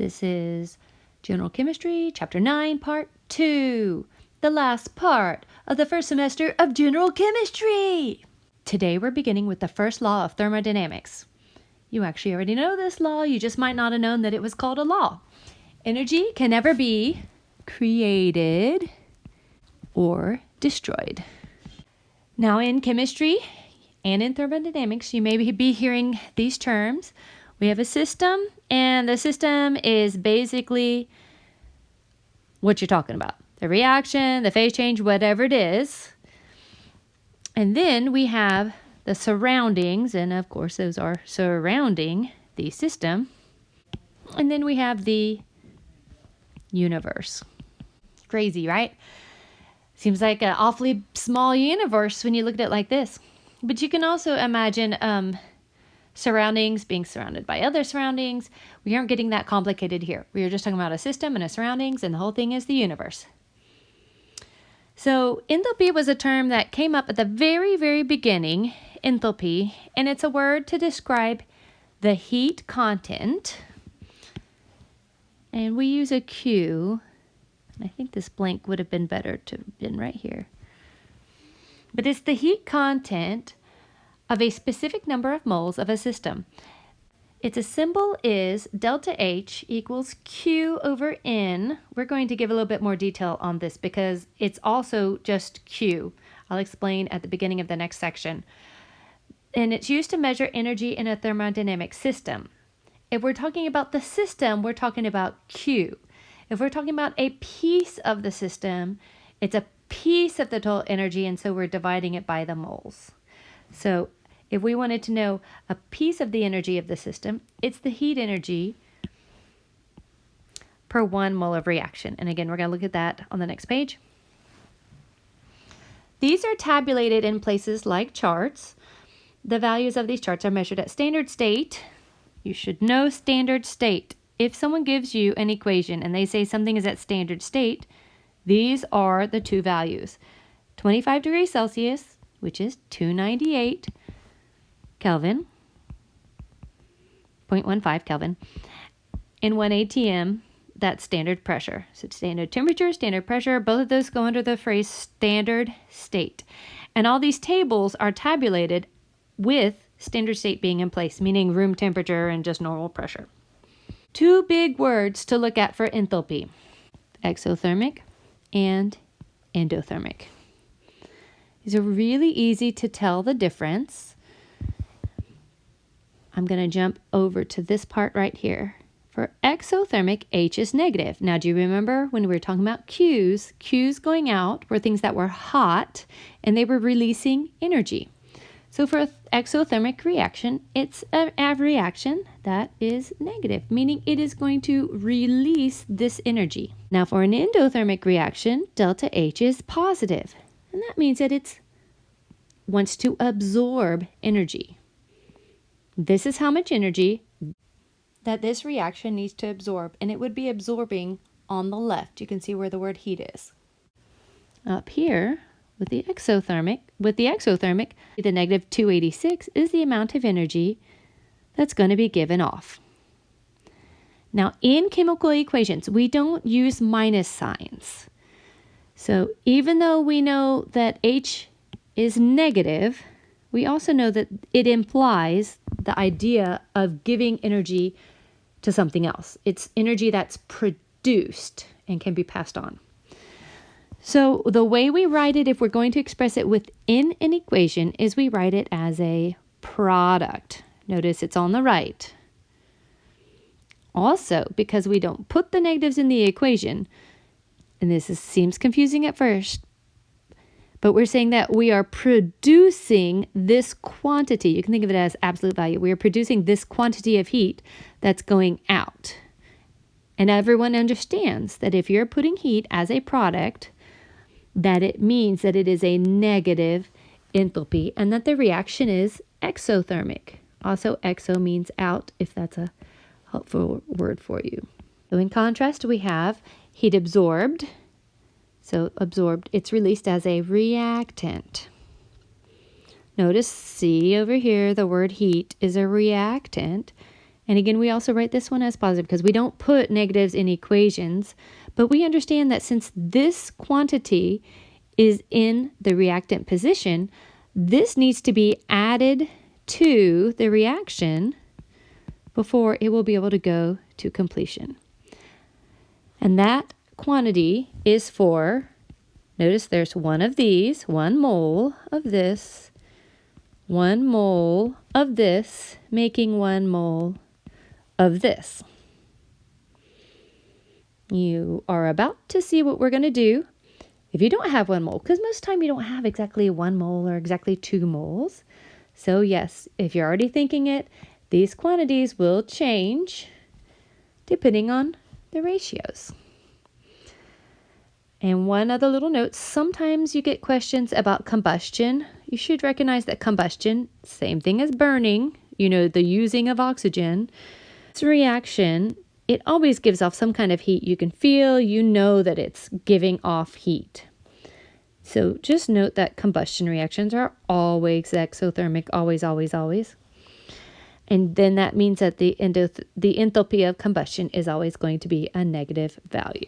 This is General Chemistry, Chapter 9, Part 2, the last part of the first semester of General Chemistry. Today we're beginning with the first law of thermodynamics. You actually already know this law, you just might not have known that it was called a law. Energy can never be created or destroyed. Now in chemistry and in thermodynamics, you may be hearing these terms. We have a system, and the system is basically what you're talking about. The reaction, the phase change, whatever it is. And then we have the surroundings, and of course those are surrounding the system. And then we have the universe. Crazy, right? Seems like an awfully small universe when you look at it like this. But you can also imagine surroundings being surrounded by other surroundings. We aren't getting that complicated here. We are just talking about a system and a surroundings, and the whole thing is the universe. So enthalpy was a term that came up at the very, very beginning, enthalpy, and it's a word to describe the heat content. And we use a Q. I think this blank would have been better to have been right here. But it's the heat content of a specific number of moles of a system. Its symbol is delta H equals Q over N. We're going to give a little bit more detail on this because it's also just Q. I'll explain at the beginning of the next section. And it's used to measure energy in a thermodynamic system. If we're talking about the system, we're talking about Q. If we're talking about a piece of the system, it's a piece of the total energy, and so we're dividing it by the moles. So if we wanted to know a piece of the energy of the system, it's the heat energy per 1 mole of reaction. And again, we're going to look at that on the next page. These are tabulated in places like charts. The values of these charts are measured at standard state. You should know standard state. If someone gives you an equation and they say something is at standard state, these are the two values. 25 degrees Celsius, which is 298 Kelvin, 0.15 Kelvin, and 1 atm, that's standard pressure. So standard temperature, standard pressure, both of those go under the phrase standard state. And all these tables are tabulated with standard state being in place, meaning room temperature and just normal pressure. Two big words to look at for enthalpy: exothermic and endothermic. These are really easy to tell the difference. I'm going to jump over to this part right here. For exothermic, H is negative. Now, do you remember when we were talking about Q's? Q's going out were things that were hot, and they were releasing energy. So for an exothermic reaction, it's a reaction that is negative, meaning it is going to release this energy. Now, for an endothermic reaction, delta H is positive, and that means that it wants to absorb energy. This is how much energy that this reaction needs to absorb, and it would be absorbing on the left. You can see where the word heat is. Up here, with the exothermic, the negative 286 is the amount of energy that's going to be given off. Now, in chemical equations, we don't use minus signs. So even though we know that H is negative, we also know that it implies the idea of giving energy to something else. It's energy that's produced and can be passed on. So the way we write it, if we're going to express it within an equation, is we write it as a product. Notice it's on the right. Also, because we don't put the negatives in the equation, and seems confusing at first, but we're saying that we are producing this quantity. You can think of it as absolute value. We are producing this quantity of heat that's going out. And everyone understands that if you're putting heat as a product, that it means that it is a negative enthalpy and that the reaction is exothermic. Also, exo means out, if that's a helpful word for you. So in contrast, we have heat absorbed. So absorbed, it's released as a reactant. Notice, see over here, the word heat is a reactant, And again, we also write this one as positive because we don't put negatives in equations, but we understand that since this quantity is in the reactant position, this needs to be added to the reaction before it will be able to go to completion. And that quantity is for, notice there's one of these, 1 mole of this, 1 mole of this, making 1 mole of this. You are about to see what we're going to do if you don't have 1 mole, because most of the time you don't have exactly 1 mole or exactly 2 moles. So yes, if you're already thinking it, these quantities will change depending on the ratios. And one other little note, sometimes you get questions about combustion. You should recognize that combustion, same thing as burning, the using of oxygen. This reaction, it always gives off some kind of heat. You can feel, that it's giving off heat. So just note that combustion reactions are always exothermic, always, always, always. And then that means that the enthalpy of combustion is always going to be a negative value.